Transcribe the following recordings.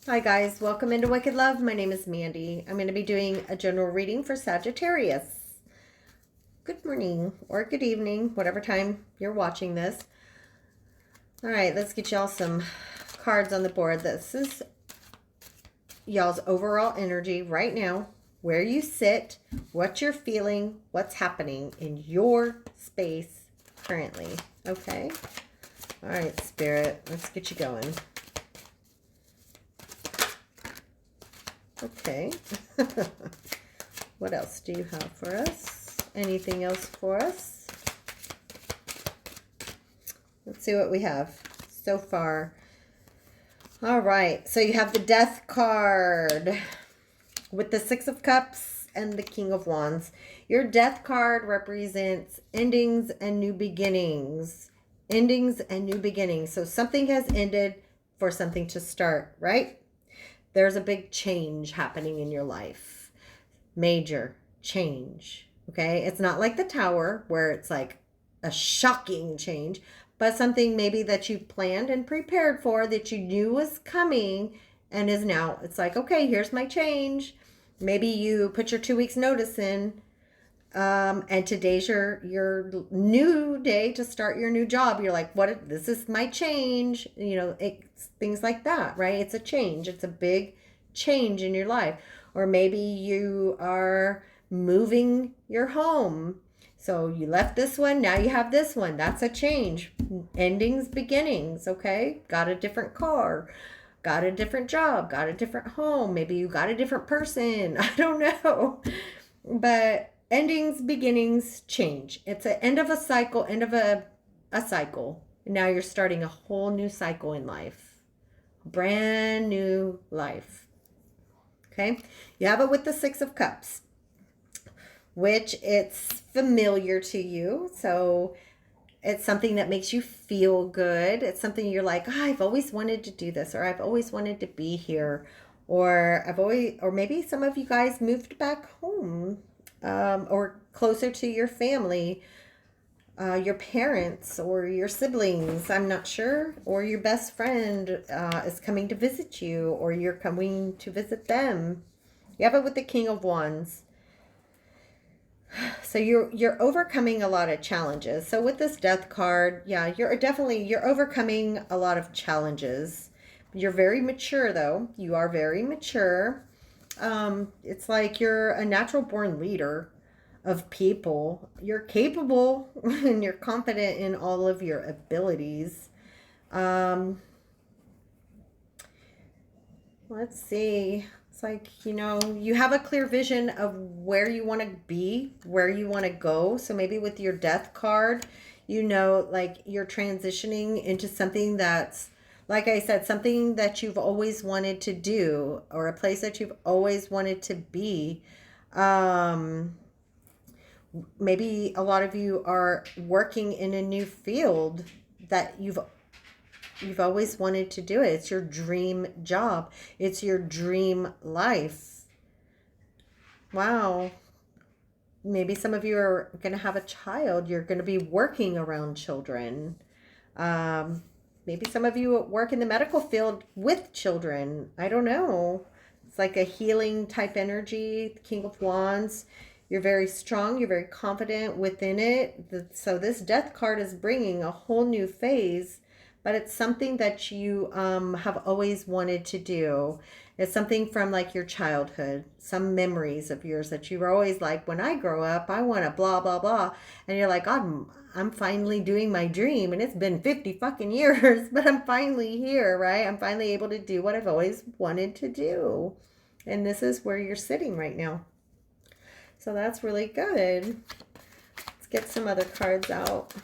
Hi guys, welcome into Wicked Love. My name is Mandy. I'm going to be doing a general reading for Sagittarius. Good morning or good evening, whatever time you're watching this. All right, let's get y'all some cards on the board. This is y'all's overall energy right now, where you sit, what you're feeling, what's happening in your space currently. Okay? All right, Spirit, let's get you going. Okay. What else do you have for us? Anything else for us? Let's see what we have so far. All right. So you have the Death card with the Six of Cups and the King of Wands. Your Death card represents endings and new beginnings. Endings and new beginnings. So something has ended for something to start, right? There's a big change happening in your life. Major change. Okay. It's not like the Tower where it's like a shocking change, but something maybe that you've planned and prepared for that you knew was coming and is now, it's like, okay, here's my change. Maybe you put your 2 weeks notice in. And today's your new day to start your new job. You're like, what? This is my change. You know, it's things like that, right? It's a change. It's a big change in your life. Or maybe you are moving your home. So you left this one, now you have this one. That's a change. Endings, beginnings, okay? Got a different car, got a different job, got a different home. Maybe you got a different person. I don't know. But endings, beginnings, change. It's an end of a cycle, end of a cycle. And now you're starting a whole new cycle in life. Brand new life. Okay? You have it with the Six of Cups, which it's familiar to you. So it's something that makes you feel good. It's something you're like, oh, I've always wanted to do this, or I've always wanted to be here, or or maybe some of you guys moved back home, or closer to your family, your parents or your siblings, I'm not sure, or your best friend is coming to visit you, or you're coming to visit them. You have it with the King of Wands. So you're overcoming a lot of challenges. So with this Death card, yeah, you're overcoming a lot of challenges. You're very mature though. You are very mature. It's like you're a natural born leader of people. You're capable and you're confident in all of your abilities. Um, let's see. It's like, you have a clear vision of where you want to be, where you want to go. So maybe with your Death card, like you're transitioning into something that's, like I said, something that you've always wanted to do, or a place that you've always wanted to be. Maybe a lot of you are working in a new field that you've always wanted to do it. It's your dream job. It's your dream life. Wow. Maybe some of you are going to have a child. You're going to be working around children. Maybe some of you work in the medical field with children. I don't know. It's like a healing type energy. The King of Wands. You're very strong. You're very confident within it. So this Death card is bringing a whole new phase, but it's something that you have always wanted to do. It's something from like your childhood, some memories of yours that you were always like, when I grow up, I want to blah, blah, blah. And you're like, I'm finally doing my dream. And it's been 50 fucking years, but I'm finally here, right? I'm finally able to do what I've always wanted to do. And this is where you're sitting right now. So that's really good. Let's get some other cards out.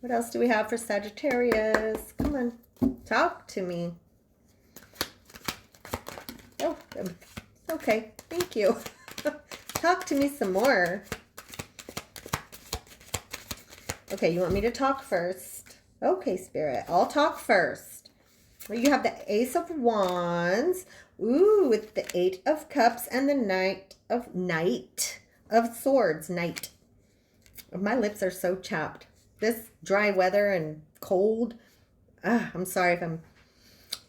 What else do we have for Sagittarius? Come on, talk to me. Oh, okay, thank you. Talk to me some more. Okay, you want me to talk first? Okay, Spirit, I'll talk first. Well, you have the Ace of Wands. Ooh, with the Eight of Cups and the Knight of Swords. Knight. My lips are so chapped. this dry weather and cold. I'm sorry if I'm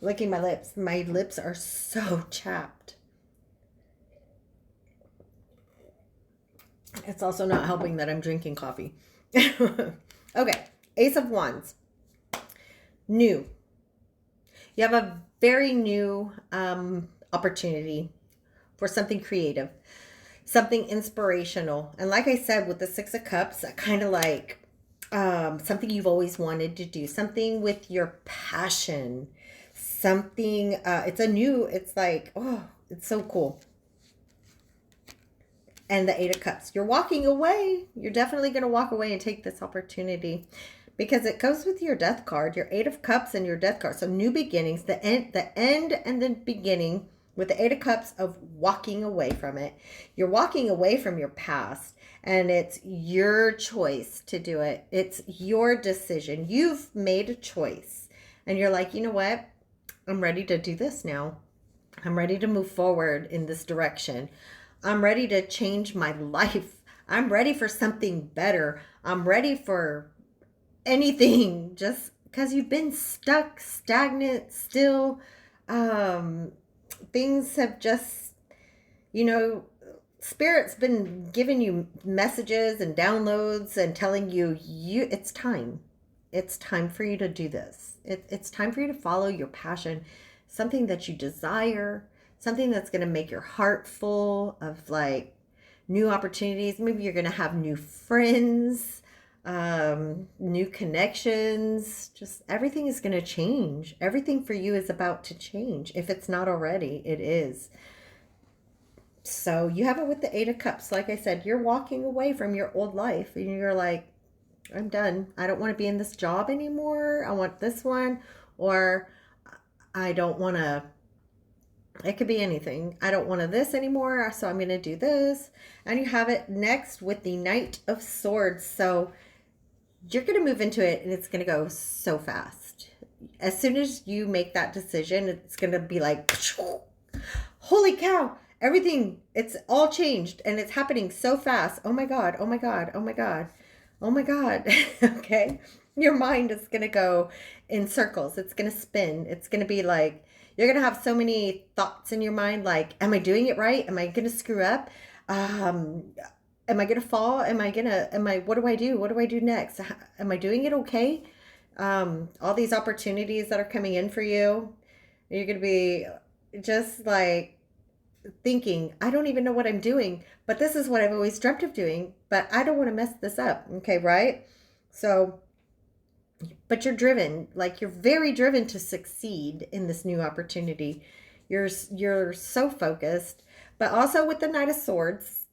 licking my lips. My lips are so chapped. It's also not helping that I'm drinking coffee. Okay, Ace of Wands. New. You have a very new opportunity for something creative, something inspirational. And like I said, with the Six of Cups, kind of like something you've always wanted to do, something with your passion, something, it's like, oh, it's so cool. And the Eight of Cups. You're walking away. You're definitely going to walk away and take this opportunity because it goes with your Death card, your Eight of Cups and your Death card. So new beginnings, the end and the beginning with the Eight of Cups of walking away from it. You're walking away from your past and it's your choice to do it. It's your decision. You've made a choice and you're like, you know what? I'm ready to do this now. I'm ready to move forward in this direction. I'm ready to change my life. I'm ready for something better. I'm ready for anything just because you've been stuck, stagnant, still. Things have just, Spirit's been giving you messages and downloads and telling you it's time. It's time for you to do this. It's time for you to follow your passion, something that you desire, something that's going to make your heart full of like new opportunities. Maybe you're going to have new friends, new connections. Just everything is going to change. Everything for you is about to change. If it's not already, it is. So you have it with the Eight of Cups. Like I said, you're walking away from your old life and you're like, I'm done. I don't want to be in this job anymore. I want this one. Or I don't want to, it could be anything. I don't want to this anymore. So I'm going to do this. And you have it next with the Knight of Swords. So you're going to move into it and it's going to go so fast. As soon as you make that decision, it's going to be like, holy cow. Everything, it's all changed and it's happening so fast. Oh my God, oh my God, oh my God, oh my God. Okay. Your mind is going to go in circles. It's going to spin. It's going to be like, you're going to have so many thoughts in your mind. Like, am I doing it right? Am I going to screw up? Am I going to fall? What do I do? What do I do next? Am I doing it okay? All these opportunities that are coming in for you, you're going to be just like, thinking, I don't even know what I'm doing, but this is what I've always dreamt of doing, but I don't want to mess this up. Okay, right? So, but you're driven, like you're very driven to succeed in this new opportunity. You're so focused, but also with the Knight of Swords,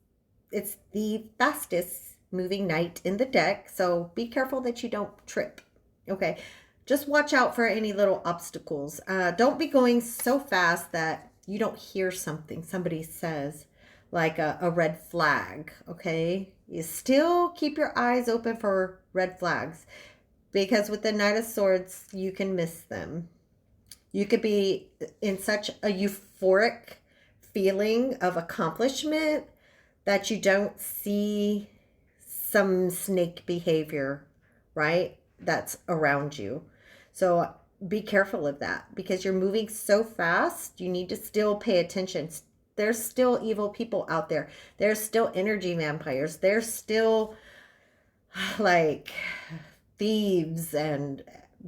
it's the fastest moving knight in the deck, so be careful that you don't trip. Okay, just watch out for any little obstacles. Don't be going so fast that you don't hear something somebody says, like a red flag, okay? You still keep your eyes open for red flags because with the Knight of Swords, you can miss them. You could be in such a euphoric feeling of accomplishment that you don't see some snake behavior, right? That's around you. So be careful of that because you're moving so fast. You need to still pay attention. There's still evil people out there. There's still energy vampires. There's still like thieves and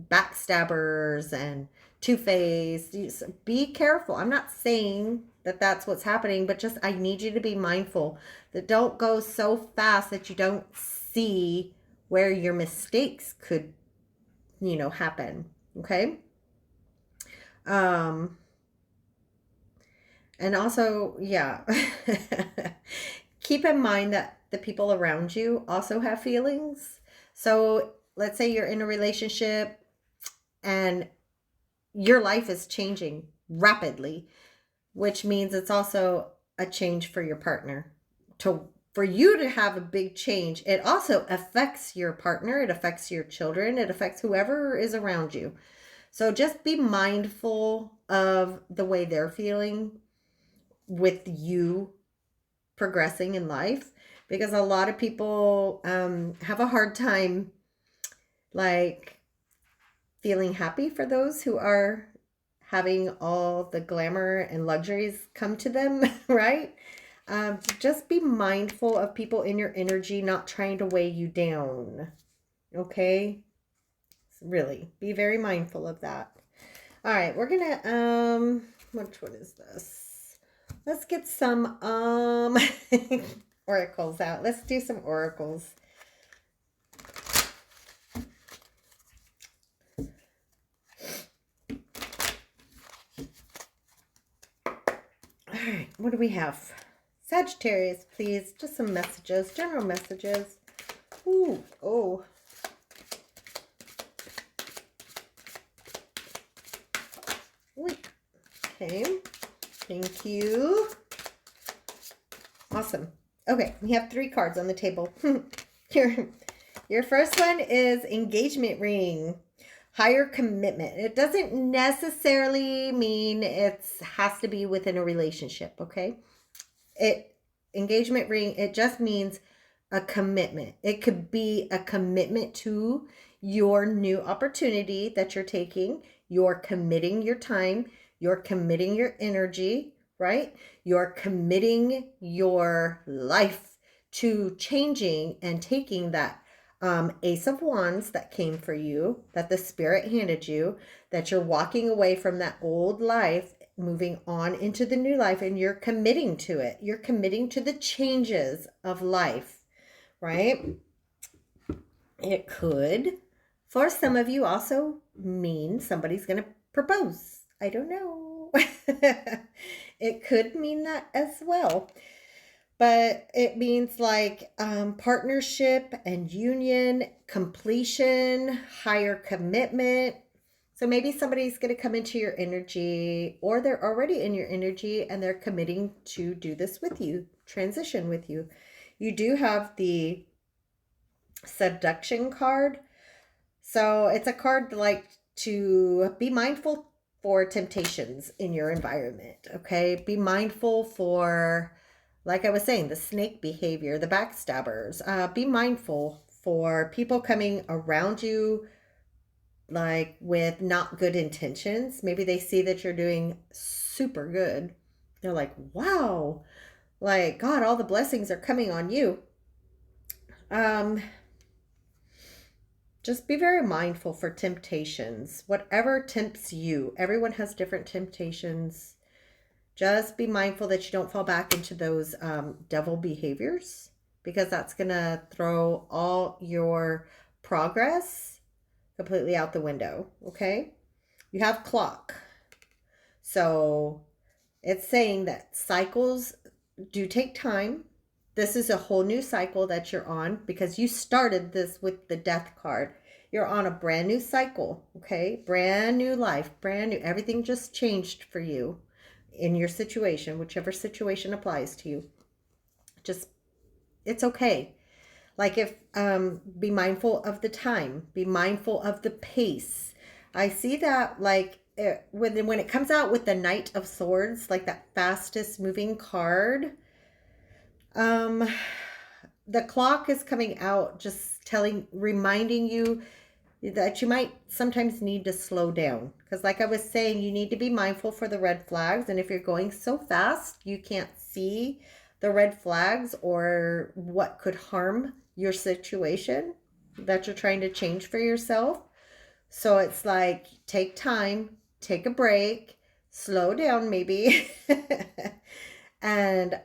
backstabbers and two-faced. Be careful. I'm not saying that that's what's happening, but just I need you to be mindful that don't go so fast that you don't see where your mistakes could, happen. Okay. And also, yeah, keep in mind that the people around you also have feelings. So let's say you're in a relationship and your life is changing rapidly, which means it's also a change for your partner. For you to have a big change, it also affects your partner, it affects your children, it affects whoever is around you. So just be mindful of the way they're feeling with you progressing in life, because a lot of people have a hard time like feeling happy for those who are having all the glamour and luxuries come to them, right? Just be mindful of people in your energy not trying to weigh you down, okay? Really, be very mindful of that. All right, we're gonna, which one is this? Let's get some, oracles out. Let's do some oracles. All right, what do we have? Sagittarius, please. Just some messages, general messages. Ooh, oh. Okay, thank you. Awesome. Okay, we have 3 cards on the table. Your first one is engagement ring. Higher commitment. It doesn't necessarily mean it has to be within a relationship, okay? Engagement ring, it just means a commitment. It could be a commitment to your new opportunity that you're taking. You're committing your time. You're committing your energy, right? You're committing your life to changing and taking that Ace of Wands that came for you, that the Spirit handed you, that you're walking away from that old life, moving on into the new life, and you're committing to it. You're committing to the changes of life, right? It could, for some of you, also mean somebody's going to propose. I don't know. It could mean that as well. But it means like partnership and union, completion, higher commitment. So maybe somebody's going to come into your energy, or they're already in your energy and they're committing to do this with you, transition with you. You do have the seduction card. So it's a card like to be mindful for temptations in your environment, okay? Be mindful for, like I was saying, the snake behavior, the backstabbers. Be mindful for people coming around you like with not good intentions. Maybe they see that you're doing super good. They're like, wow, like, God, all the blessings are coming on you. Just be very mindful for temptations. Whatever tempts you, everyone has different temptations. Just be mindful that you don't fall back into those devil behaviors, because that's going to throw all your progress completely out the window, okay? You have clock. So it's saying that cycles do take time. This is a whole new cycle that you're on, because you started this with the death card. You're on a brand new cycle, okay? Brand new life, brand new. Everything just changed for you in your situation, whichever situation applies to you. Just, it's okay. Like if, be mindful of the time, be mindful of the pace. I see that like when it comes out with the Knight of Swords, like that fastest moving card, the clock is coming out, just reminding you that you might sometimes need to slow down. Because like I was saying, you need to be mindful for the red flags. And if you're going so fast, you can't see the red flags or what could harm your situation that you're trying to change for yourself. So it's like, take time, take a break, slow down maybe. And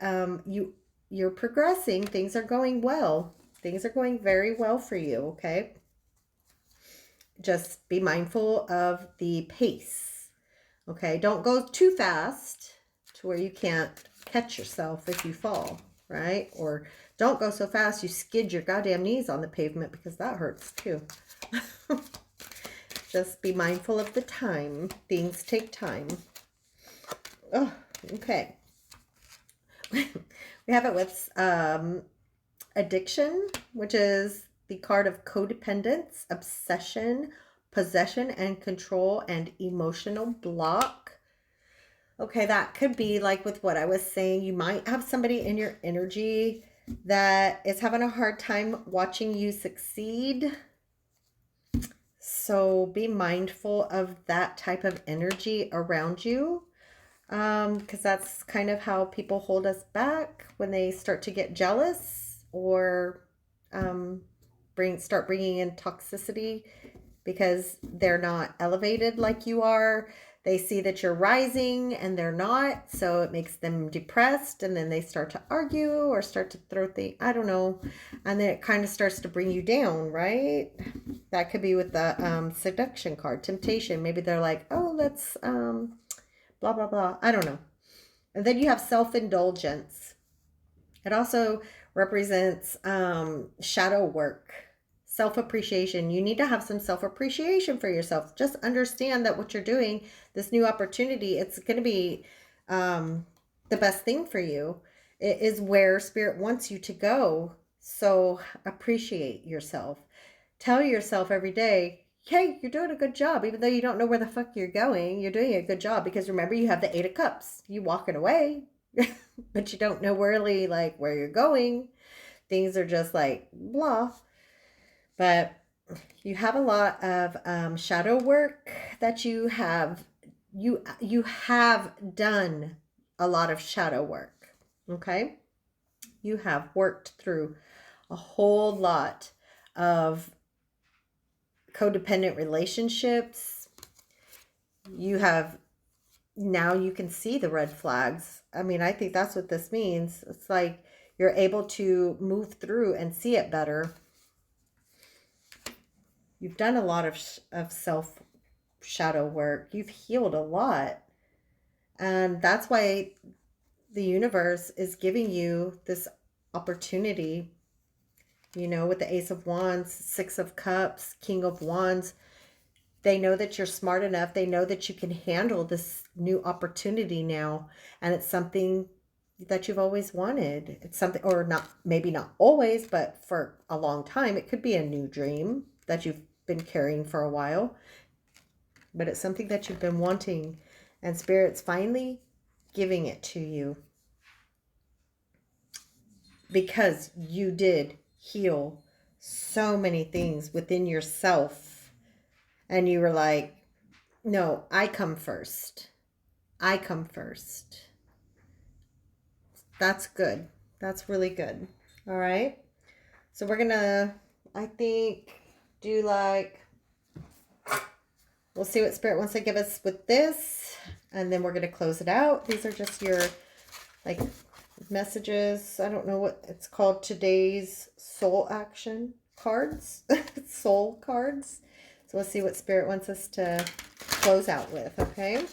you're progressing. Things are going well. Things are going very well for you, okay? Just be mindful of the pace, okay? Don't go too fast to where you can't catch yourself if you fall, right? Or don't go so fast you skid your goddamn knees on the pavement, because that hurts too. Just be mindful of the time. Things take time. Oh, okay. We have it with addiction, which is the card of codependence, obsession, possession and control, and emotional block. Okay, that could be like with what I was saying. You might have somebody in your energy that is having a hard time watching you succeed. So be mindful of that type of energy around you, because that's kind of how people hold us back when they start to get jealous or um, start bringing in toxicity because they're not elevated like you are. They see that you're rising and they're not, so it makes them depressed, and then they start to argue or start to throw things, I don't know, and then it kind of starts to bring you down, right? That could be with the seduction card, temptation. Maybe they're like, oh, let's blah blah blah, I don't know. And then you have self-indulgence. It also represents shadow work, self-appreciation. You need to have some self-appreciation for yourself. Just understand that what you're doing, this new opportunity, it's going to be the best thing for you. It is where Spirit wants you to go. So appreciate yourself. Tell yourself every day, hey, you're doing a good job. Even though you don't know where the fuck you're going, you're doing a good job, because remember, you have the Eight of Cups. You walking away, but you don't know really like where you're going. Things are just like blah. But you have a lot of shadow work that you have. You have done a lot of shadow work. Okay, you have worked through a whole lot of codependent relationships. You have, now you can see the red flags. I mean, I think that's what this means. It's like you're able to move through and see it better. You've done a lot of self shadow work. You've healed a lot. And that's why the universe is giving you this opportunity, you know, with the Ace of Wands, Six of Cups, King of Wands. They know that you're smart enough. They know that you can handle this new opportunity now. And it's something that you've always wanted. It's something, or not, maybe not always, but for a long time. It could be a new dream that you've been carrying for a while. But it's something that you've been wanting. And Spirit's finally giving it to you. Because you did heal so many things within yourself. And you were like, no, I come first. I come first. That's good. That's really good. All right. So we're going to, I think, do like, we'll see what Spirit wants to give us with this. And then we're going to close it out. These are just your, like, messages. I don't know what it's called. Today's soul action cards. Soul cards. So let's see what Spirit wants us to close out with, okay?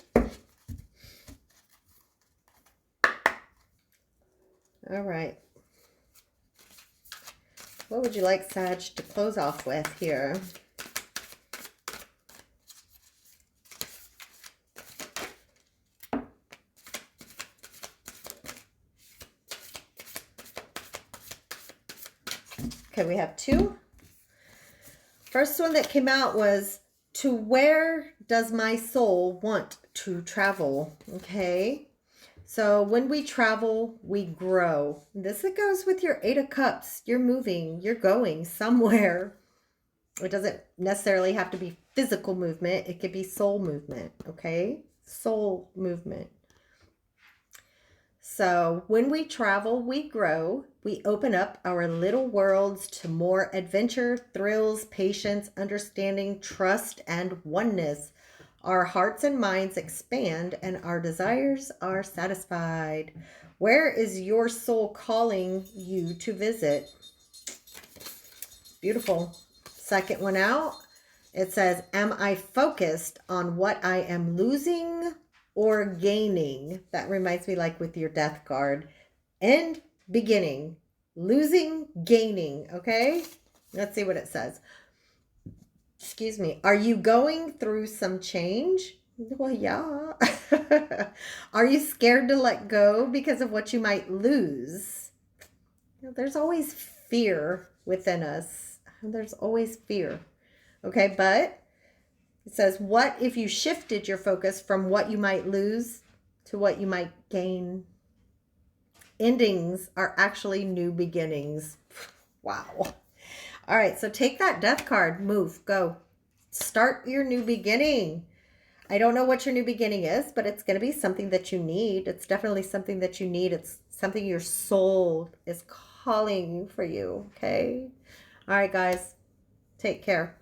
All right. What would you like, Sag, to close off with here? Okay, we have two. First one that came out was, to where does my soul want to travel? Okay. So when we travel, we grow. This goes with your Eight of Cups. You're moving, you're going somewhere. It doesn't necessarily have to be physical movement. It could be soul movement, okay? Soul movement. So when we travel, we grow. We open up our little worlds to more adventure, thrills, patience, understanding, trust, and oneness. Our hearts and minds expand and our desires are satisfied. Where is your soul calling you to visit? Beautiful. Second one out. It says, am I focused on what I am losing or gaining? That reminds me, like with your death card. End, beginning, losing, gaining. Okay. Let's see what it says. Excuse me. Are you going through some change? Well, yeah. Are you scared to let go because of what you might lose? There's always fear within us. There's always fear. Okay, but it says, what if you shifted your focus from what you might lose to what you might gain? Endings are actually new beginnings. Wow. All right, so take that death card. Move. Go. start your new beginning. I don't know what your new beginning is, but it's going to be something that you need. It's definitely something that you need. It's something your soul is calling for you, okay? All right, guys. Take care.